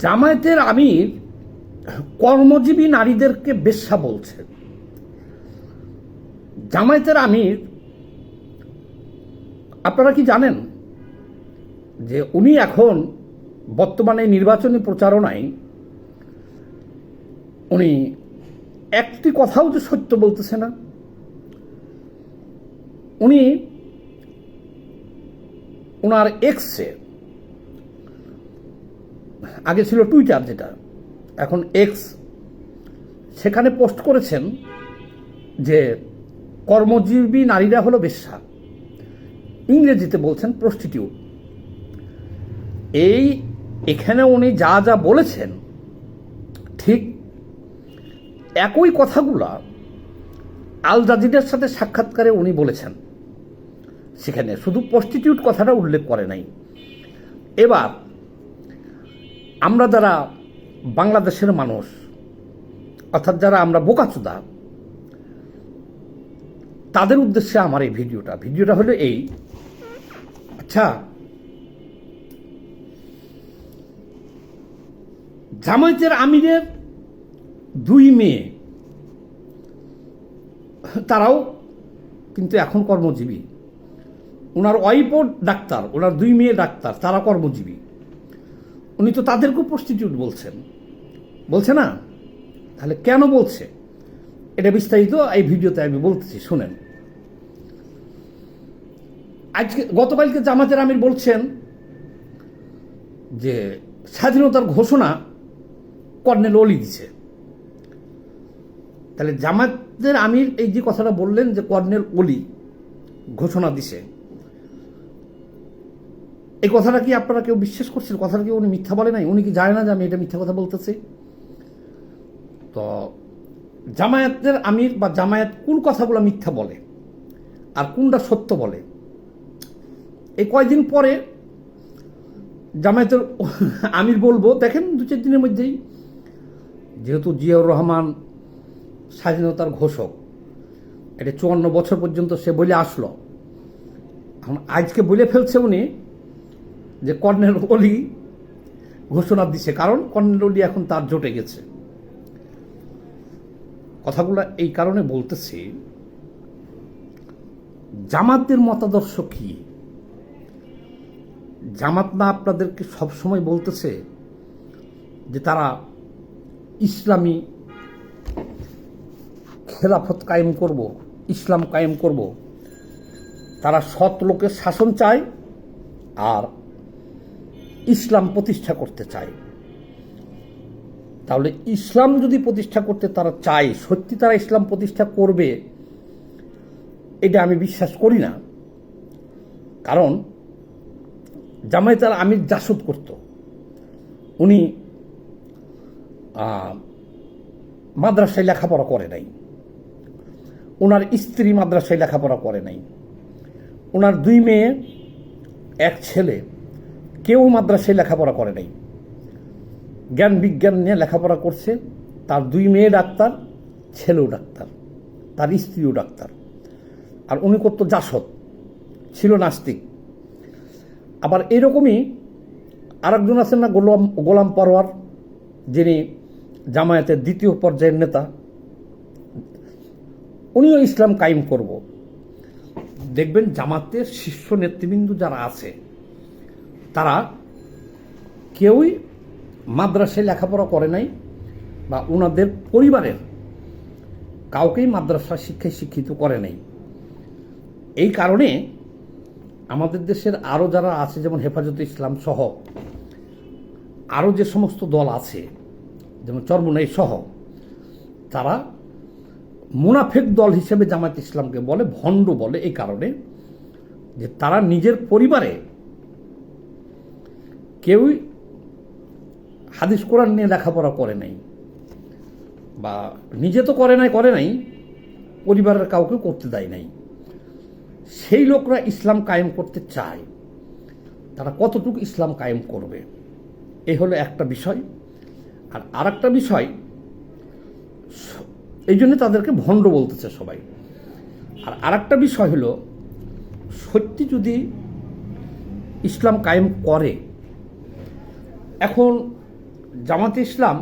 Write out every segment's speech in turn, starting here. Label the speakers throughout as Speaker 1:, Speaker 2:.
Speaker 1: জামায়াতের আমির কর্মজীবী নারীদেরকে বেশ্যা বলছে। জামায়াতের আমির, আপনারা কি জানেন যে উনি এখন বর্তমানে নির্বাচনী প্রচারণায় উনি একটি কথাও যে সত্য বলতেছে না। উনি ওনার এক্সে, আগে ছিল টুইটার যেটা এখন এক্স, সেখানে পোস্ট করেছেন যে কর্মজীবী নারীরা হলো বেশ্যা, ইংরেজিতে বলছেন প্রস্টিটিউট। এখানে উনি যা যা বলেছেন ঠিক একই কথাগুলা আল জাজিরার সাথে সাক্ষাৎকারে উনি বলেছেন, সেখানে শুধু প্রস্টিটিউট কথাটা উল্লেখ করে নাই। এবার আমরা যারা বাংলাদেশের মানুষ, অর্থাৎ যারা আমরা বোকাচোদা, তাদের উদ্দেশ্যে আমার এই ভিডিওটা হলো এই। আচ্ছা, জামায়াতের আমিরের দুই মেয়ে, তারাও কিন্তু এখন কর্মজীবী। ওনার ওয়াইফও ডাক্তার, ওনার দুই মেয়ে ডাক্তার, তারা কর্মজীবী। উনি তো তাদেরকেও প্রস্টিটিউট বলছে না? তাহলে কেন বলছে এটা বিস্তারিত এই ভিডিওতে আমি বলতেছি, শুনেন। গতকালকে জামায়াতের আমির বলছেন যে স্বাধীনতার ঘোষণা কর্নেল ওলি দিছে। তাহলে জামায়াতের আমির এই যে কথাটা বললেন যে কর্নেল ওলি ঘোষণা দিছে, এই কথাটা কি আপনারা কেউ বিশ্বাস করছেন? কথাটা কি উনি মিথ্যা বলে নাই? উনি কি জানে না যে আমি এটা মিথ্যা কথা বলতেছি? তো জামায়াতের আমির বা জামায়াত কোন কথাগুলো মিথ্যা বলে আর কোনটা সত্য বলে, এই কয়দিন পরে জামায়াতের আমির বলবো, দেখেন 2-4 দিনের মধ্যেই, যেহেতু জিয়াউর রহমান স্বাধীনতার ঘোষক, এটা 54 বছর পর্যন্ত সে বলে আসলো, এখন আজকে বলে ফেলছে উনি যে কর্নেল ওলি ঘোষণা দিছে, কারণ কর্নেল ওলি এখন তার জোটে গেছে। কথাগুলো এই কারণে বলতেছি, জামাতের মতাদর্শ কি? জামাত না আপনাদেরকে সবসময় বলতেছে যে তারা ইসলামী খেলাফত কায়েম করব, ইসলাম কায়েম করব, তারা সৎ লোকের শাসন চায় আর ইসলাম প্রতিষ্ঠা করতে চায়। তাহলে ইসলাম যদি প্রতিষ্ঠা করতে তারা চায়, সত্যি তারা ইসলাম প্রতিষ্ঠা করবে, এটা আমি বিশ্বাস করি না। কারণ জামায়াতের আমির জাসদ করত, উনি মাদ্রাসায় লেখাপড়া করে নাই, ওনার স্ত্রী মাদ্রাসায় লেখাপড়া করে নাই, ওনার 2 মেয়ে 1 ছেলে কেউ মাদ্রাসায় লেখাপড়া করে নাই, জ্ঞান বিজ্ঞান নিয়ে লেখাপড়া করছে। তার 2 মেয়ে ডাক্তার, ছেলেও ডাক্তার, তার স্ত্রীও ডাক্তার। আর উনি করত জাসদ, ছিল নাস্তিক। আবার এরকমই আরেকজন আছেন না, গোলাম পরোয়ার, যিনি জামায়াতের 2য় পর্যায়ের নেতা, উনিও ইসলাম কায়েম করব। দেখবেন জামাতের শীর্ষ নেতৃবৃন্দ যারা আছে তারা কেউই মাদ্রাসায় লেখাপড়া করে নাই, বা ওনাদের পরিবারের কাউকেই মাদ্রাসা শিক্ষায় শিক্ষিত করে নাই। এই কারণে আমাদের দেশের আরও যারা আছে, যেমন হেফাজতে ইসলাম সহ আরও যে সমস্ত দল আছে, যেমন চরমোনাই সহ, তারা মুনাফেক দল হিসেবে জামায়াত ইসলামকে বলে, ভণ্ড বলে, এই কারণে যে তারা নিজের পরিবারে কেউই হাদিস কোরআন নিয়ে লেখাপড়া করে নাই, বা নিজে তো করে নাই, পরিবারের কাউকে করতে দেয় নাই। সেই লোকরা ইসলাম কায়েম করতে চায়, তারা কতটুকু ইসলাম কায়েম করবে, এই হলো একটা বিষয়। আর আরেকটা বিষয়, এই জন্য তাদেরকে ভণ্ড বলতেছে সবাই। আর আরেকটা বিষয় হলো, সত্যি যদি ইসলাম কায়েম করে, এখন জামাতে ইসলাম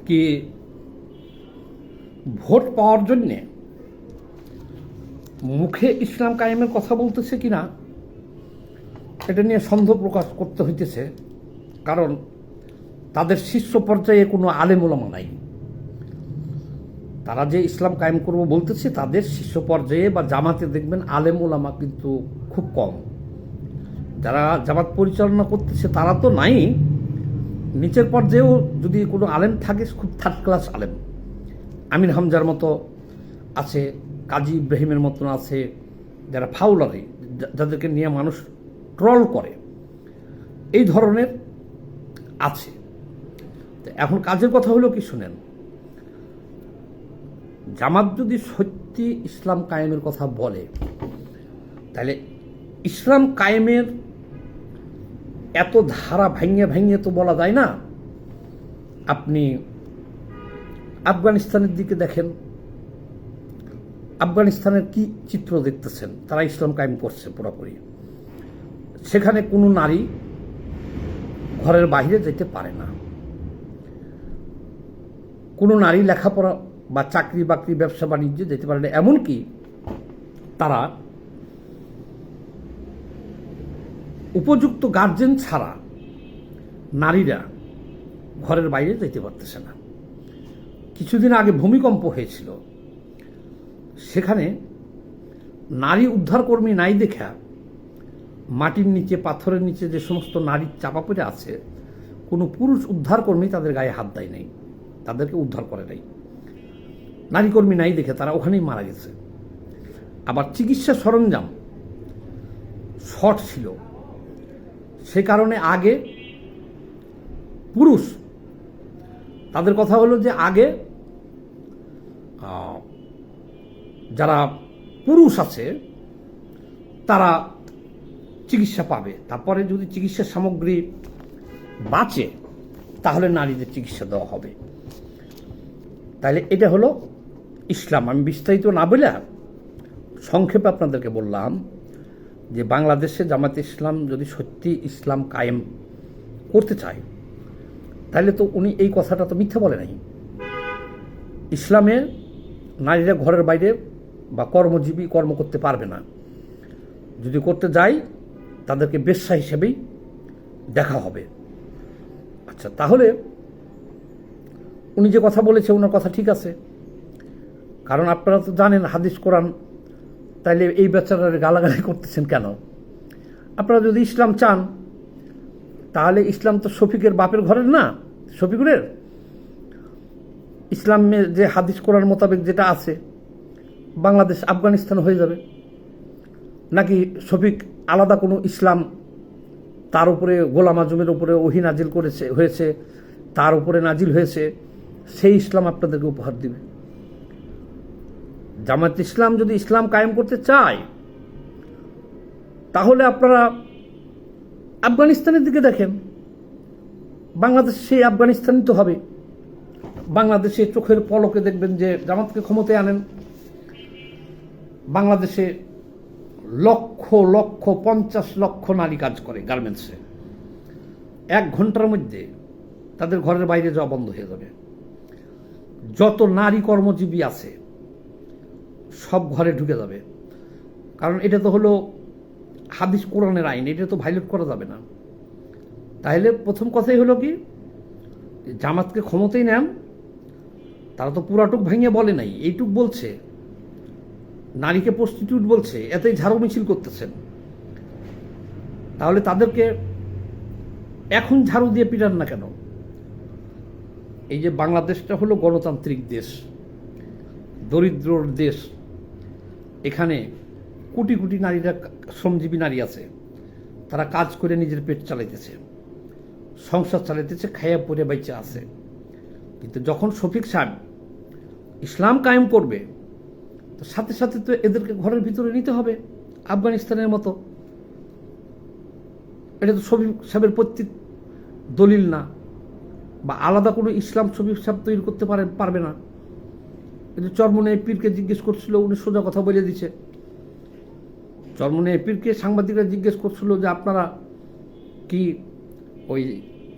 Speaker 1: কি ভোট পাওয়ার জন্যে মুখে ইসলাম কায়েমের কথা বলতেছে কিনা এটা নিয়ে সন্দেহ প্রকাশ করতে হইতেছে, কারণ তাদের শীর্ষ পর্যায়ে কোনো আলেম ওলামা নাই। তারা যে ইসলাম কায়েম করব বলতেছে তাদের শীর্ষ পর্যায়ে বা জামাতে দেখবেন আলেম ওলামা কিন্তু খুব কম। যারা জামাত পরিচালনা করতেছে তারা তো নাই, নিচের পর্যায়েও যদি কোনো আলেম থাকে খুব থার্ড ক্লাস আলেম। আমির হামজার মতো আছে, কাজী ইব্রাহিমের মতন আছে, যারা ফাউলারি, যাদেরকে নিয়ে মানুষ ট্রল করে, এই ধরনের আছে। এখন কাজের কথা হলো কি শুনেন, জামাত যদি সত্যি ইসলাম কায়েমের কথা বলে তাহলে ইসলাম কায়েমের এত ধারা ভাঙিয়ে ভাঙিয়ে তো বলা যায় না। আপনি আফগানিস্তানের দিকে দেখেন, আফগানিস্তানের কি চিত্র দেখতেছেন, তারা ইসলাম কায়েম করছে পুরোপুরি। সেখানে কোনো নারী ঘরের বাইরে যেতে পারে না, কোনো নারী লেখাপড়া বা চাকরি বাকরি ব্যবসা বাণিজ্যে যেতে পারে না, এমনকি তারা উপযুক্ত গার্জেন ছাড়া নারীরা ঘরের বাইরে যেতে পারতেছে না। কিছুদিন আগে ভূমিকম্প হয়েছিল, সেখানে নারী উদ্ধারকর্মী নাই দেখা মাটির নিচে পাথরের নিচে যে সমস্ত নারী চাপা পড়ে আছে, কোনো পুরুষ উদ্ধারকর্মী তাদের গায়ে হাত দেয় নাই, তাদেরকে উদ্ধার করে নাই। নারী কর্মী নাই দেখে তারা ওখানেই মারা গেছে। আবার চিকিৎসা সরঞ্জাম শর্ট ছিল, সে কারণে আগে পুরুষ, তাদের কথা হলো যে আগে যারা পুরুষ আছে তারা চিকিৎসা পাবে, তারপরে যদি চিকিৎসা সামগ্রী বাঁচে তাহলে নারীদের চিকিৎসা দেওয়া হবে। তাহলে এটা হলো ইসলাম। আমি বিস্তারিত না বলে সংক্ষেপে আপনাদেরকে বললাম যে বাংলাদেশে জামাতে ইসলাম যদি সত্যি ইসলাম কায়েম করতে চায় তাহলে তো উনি এই কথাটা তো মিথ্যা বলে নাই। ইসলামে নারীরা ঘরের বাইরে বা কর্মজীবী কর্ম করতে পারবে না, যদি করতে যায় তাদেরকে বেশ্যা হিসেবেই দেখা হবে। আচ্ছা, তাহলে উনি যে কথা বলেছে ওনার কথা ঠিক আছে, কারণ আপনারা তো জানেন হাদিস কোরআন, তাইলে এই বেচারার গালাগালি করতেছেন কেন? আপনারা যদি ইসলাম চান তাহলে ইসলাম তো শফিকের বাপের ঘরের না, শফিকুরের। ইসলামে যে হাদিস কোরআন মোতাবেক যেটা আছে বাংলাদেশ আফগানিস্তান হয়ে যাবে, নাকি শফিক আলাদা কোনো ইসলাম, তার উপরে গোলাম আজমের উপরে ওহী নাজিল হয়েছে, তার উপরে নাজিল হয়েছে, সেই ইসলাম আপনাদেরকে উপহার দিবে? জামাত ইসলাম যদি ইসলাম কায়েম করতে চায় তাহলে আপনারা আফগানিস্তানের দিকে দেখেন, বাংলাদেশ সেই আফগানিস্তানই তো হবে। বাংলাদেশে চোখের পলকে দেখবেন যে জামাতকে ক্ষমতায় আনেন, বাংলাদেশে লক্ষ লক্ষ 50 লক্ষ নারী কাজ করে গার্মেন্টসে, 1 ঘন্টার মধ্যে তাদের ঘরের বাইরে যাওয়া বন্ধ হয়ে যাবে। যত নারী কর্মজীবী আছে সব ঘরে ঢুকে যাবে, কারণ এটা তো হলো হাদিস কোরআনের আইন, এটা তো ভাইলেট করা যাবে না। তাহলে প্রথম কথাই হলো কি, জামাতকে ক্ষমতায় নেন, তারা তো পুরাটুক ভেঙে বলে নাই, এইটুক বলছে, নারীকে প্রস্টিটিউট বলছে, এতেই ঝাড়ু মিছিল করতেছেন। তাহলে তাদেরকে এখন ঝাড়ু দিয়ে পিটান না কেন? এই যে বাংলাদেশটা হলো গণতান্ত্রিক দেশ, দরিদ্রর দেশ, এখানে কোটি কোটি নারীরা, শ্রমজীবী নারী আছে, তারা কাজ করে নিজের পেট চালাইতেছে, সংসার চালাইতেছে, খাইয়া পরে বাইচে আছে। কিন্তু যখন শফিক সাহেব ইসলাম কায়েম করবে তো সাথে সাথে তো এদেরকে ঘরের ভিতরে নিতে হবে আফগানিস্তানের মতো। এটা তো শফিক সাহেবের প্রত্যেক দলিল না, বা আলাদা কোনো ইসলাম শফিক সাহেব তৈরি করতে পারবে না। এটা চরমনে পীরকে জিজ্ঞেস করছিল, উনি সোজা কথা বলে দিচ্ছে। চরমনে পীরকে সাংবাদিকরা জিজ্ঞেস করছিল যে আপনারা কি ওই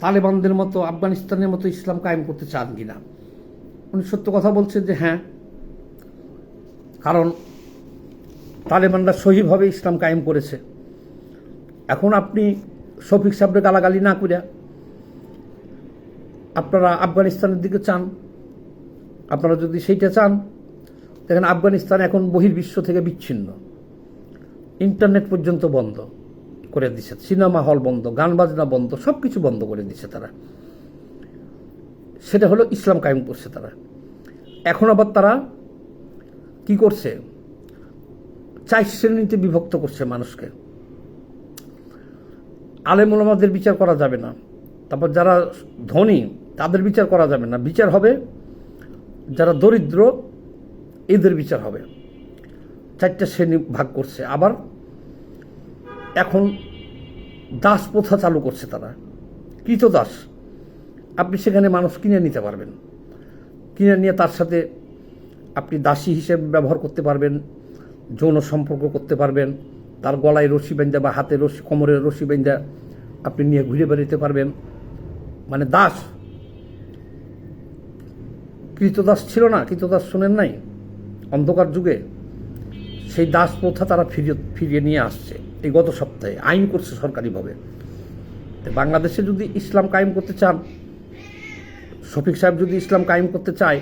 Speaker 1: তালেবানদের মতো আফগানিস্তানের মতো ইসলাম কায়েম করতে চান কিনা। উনি সত্য কথা বলছেন যে হ্যাঁ, কারণ তালেবানরা সহিভাবে ইসলাম কায়েম করেছে। এখন আপনি শফিক সাহেবকে গালাগালি না করিয়া আপনারা আফগানিস্তানের দিকে চান, আপনারা যদি সেইটা চান, দেখেন আফগানিস্তান এখন বহির্বিশ্ব থেকে বিচ্ছিন্ন, ইন্টারনেট পর্যন্ত বন্ধ করে দিছে, সিনেমা হল বন্ধ, গান বাজনা বন্ধ, সব কিছু বন্ধ করে দিছে তারা। সেটা হলো ইসলাম কায়েম করছে তারা। এখন আবার তারা কি করছে, 4 শ্রেণীতে বিভক্ত করছে মানুষকে। আলেম ওলামাদের বিচার করা যাবে না, তারপর যারা ধনী তাদের বিচার করা যাবে না, বিচার হবে যারা দরিদ্র এদের বিচার হবে। 4টা শ্রেণী ভাগ করছে। আবার এখন দাস প্রথা চালু করছে তারা, কৃতদাস। আপনি সেখানে মানুষ কিনে নিতে পারবেন, কিনে নিয়ে তার সাথে আপনি দাসী হিসেবে ব্যবহার করতে পারবেন, যৌন সম্পর্ক করতে পারবেন, তার গলায় রশি বেঁধা বা হাতে রশি, কোমরের রশি বেঁধা আপনি নিয়ে ঘুরে বেড়াতে পারবেন। মানে দাস, কৃতদাস ছিল না, কৃতদাস শোনেন নাই অন্ধকার যুগে, সেই দাস প্রথা তারা ফিরিয়ে নিয়ে আসছে এই গত সপ্তাহে, আইন করছে সরকারিভাবে। বাংলাদেশে যদি ইসলাম কায়েম করতে চান, শফিক সাহেব যদি ইসলাম কায়েম করতে চায়,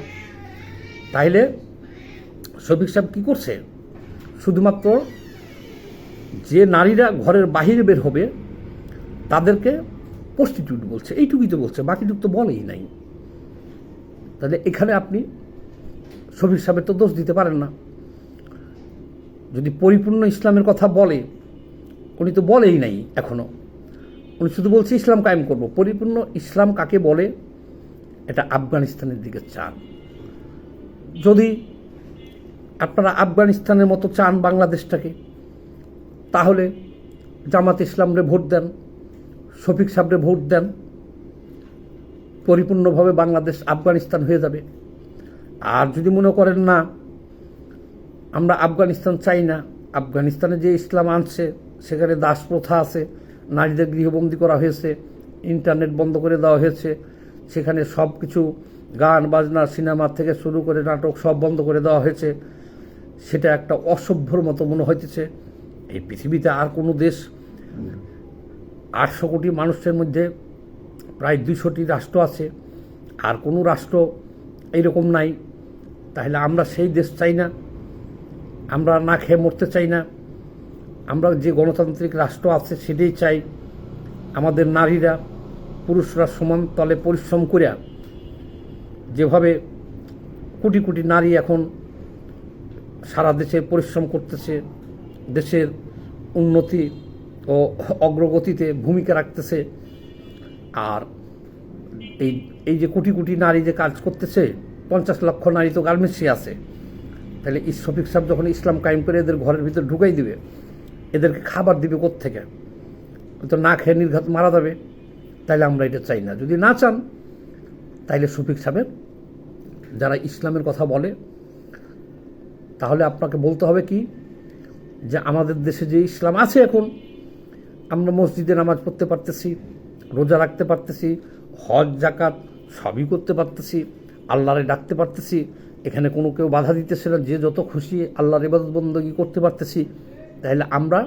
Speaker 1: তাহলে শফিক সাহেব কী করছে, শুধুমাত্র যে নারীরা ঘরের বাহিরে বের হবে তাদেরকে প্রস্টিটিউট বলছে, এইটুকুই তো বলছে, বাকিটুকু তো বলেই নাই। তাহলে এখানে আপনি শফিক সাহেবের তো দোষ দিতে পারেন না। যদি পরিপূর্ণ ইসলামের কথা বলে, উনি তো বলেই নাই এখনো, উনি শুধু বলছে ইসলাম কায়েম করব। পরিপূর্ণ ইসলাম কাকে বলে, এটা আফগানিস্তানের দিকে চান। যদি আপনারা আফগানিস্তানের মতো চান বাংলাদেশটাকে, তাহলে জামাত ইসলামরে ভোট দেন, শফিক সাহেবরে ভোট দেন, পরিপূর্ণভাবে বাংলাদেশ আফগানিস্তান হয়ে যাবে। আর যদি মনে করেন না আমরা আফগানিস্তান চাই না, আফগানিস্তানে যে ইসলাম আনছে সেখানে দাস প্রথা আছে, নারীদের গৃহবন্দী করা হয়েছে, ইন্টারনেট বন্ধ করে দেওয়া হয়েছে, সেখানে সব কিছু গান বাজনা সিনেমা থেকে শুরু করে নাটক সব বন্ধ করে দেওয়া হয়েছে, সেটা একটা অসভ্যর মতো মনে হইতেছে। এই পৃথিবীতে আর কোনো দেশ, 800 কোটি মানুষের মধ্যে প্রায় 200টি রাষ্ট্র আছে, আর কোনো রাষ্ট্র এইরকম নাই। তাহলে আমরা সেই দেশ চাই না, আমরা না খেয়ে মরতে চাই না, আমরা যে গণতান্ত্রিক রাষ্ট্র আছে সেটাই চাই। আমাদের নারীরা পুরুষরা সমান তলে পরিশ্রম করে, যেভাবে কোটি কোটি নারী এখন সারা দেশে পরিশ্রম করতেছে, দেশের উন্নতি ও অগ্রগতিতে ভূমিকা রাখতেছে, আর এই যে কোটি কোটি নারী যে কাজ করতেছে, 50 লক্ষ নারী তো গার্মেন্টসে আছে। তাহলে শফিক সাহেব যখন ইসলাম কায়েম করে এদের ঘরের ভিতর ঢুকাই দিবে, এদেরকে খাবার দিবে কোত্থেকে? তো না খেয়ে নির্ঘাত মারা যাবে। তাইলে আমরা এটা চাই না। যদি না চান, তাইলে শফিক সাহেবের যারা ইসলামের কথা বলে, তাহলে আপনাকে বলতে হবে কি, যে আমাদের দেশে যে ইসলাম আছে এখন, আমরা মসজিদে নামাজ পড়তে পারতেছি, রোজা রাখতে পারতেছি, হজ জাকাত সবই করতে পারতেছি, আল্লাহরে ডাকতে পারতেছি, এখানে কোনো কেউ বাধা দিতেছে না, যে যত খুশি আল্লাহর ইবাদত বন্দী করতে পারতেছি। তাহলে আমরা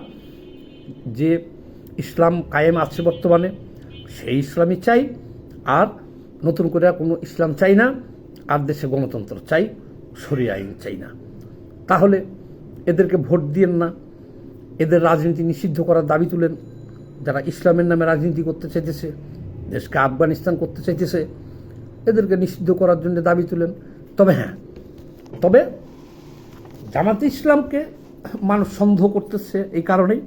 Speaker 1: যে ইসলাম কায়েম আছে বর্তমানে, সেই ইসলামই চাই, আর নতুন করে কোনো ইসলাম চাই না, আর দেশে গণতন্ত্র চাই, শরিয়া আইন চাই না। তাহলে এদেরকে ভোট দিয়েন না, এদের রাজনীতি নিষিদ্ধ করার দাবি তুলেন। যারা ইসলামের নামে রাজনীতি করতে চাইতেছে, দেশকে আফগানিস্তান করতে চাইতেছে, এদেরকে নিষিদ্ধ করার জন্য দাবি তুলেন। তবে হ্যাঁ, তবে জামাতে ইসলামকে মানুষ সন্দেহ করতেছে এই কারণেই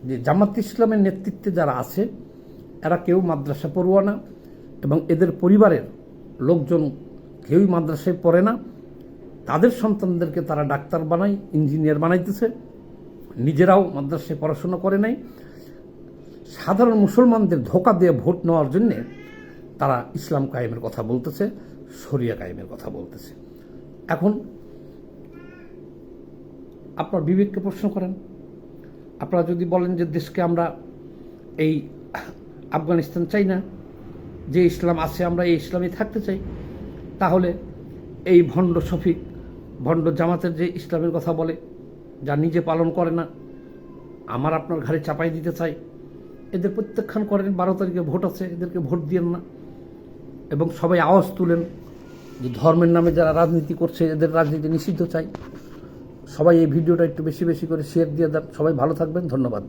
Speaker 1: যে জামাতে ইসলামের নেতৃত্বে যারা আছে এরা কেউ মাদ্রাসা পড়ুয়া না, এবং এদের পরিবারের লোকজন কেউই মাদ্রাসায় পড়ে না। তাদের সন্তানদেরকে তারা ডাক্তার বানায়, ইঞ্জিনিয়ার বানাইতেছে, নিজেরাও মাদ্রাসায় পড়াশোনা করে নাই। সাধারণ মুসলমানদের ধোঁকা দিয়ে ভোট নেওয়ার জন্যে তারা ইসলাম কায়েমের কথা বলতেছে, শরিয়া কায়েমের কথা বলতেছে। এখন আপনার বিবেককে প্রশ্ন করেন। আপনারা যদি বলেন যে দেশকে আমরা এই আফগানিস্তান চাই না, যে ইসলাম আছে আমরা এই ইসলামে থাকতে চাই, তাহলে এই ভণ্ড শফিক, ভণ্ড জামাতের যে ইসলামের কথা বলে, যা নিজে পালন করে না, আমার আপনার ঘাড়ে চাপাই দিতে চাই, এদের প্রত্যাখ্যান করেন। 12 তারিখে ভোট আছে, এদেরকে ভোট দিয়েন না। এবং সবাই আওয়াজ তুলেন যে ধর্মের নামে যারা রাজনীতি করছে এদের রাজনীতি নিষিদ্ধ চাই। সবাই এই ভিডিওটা একটু বেশি বেশি করে শেয়ার দিয়ে দেন। সবাই ভালো থাকবেন, ধন্যবাদ।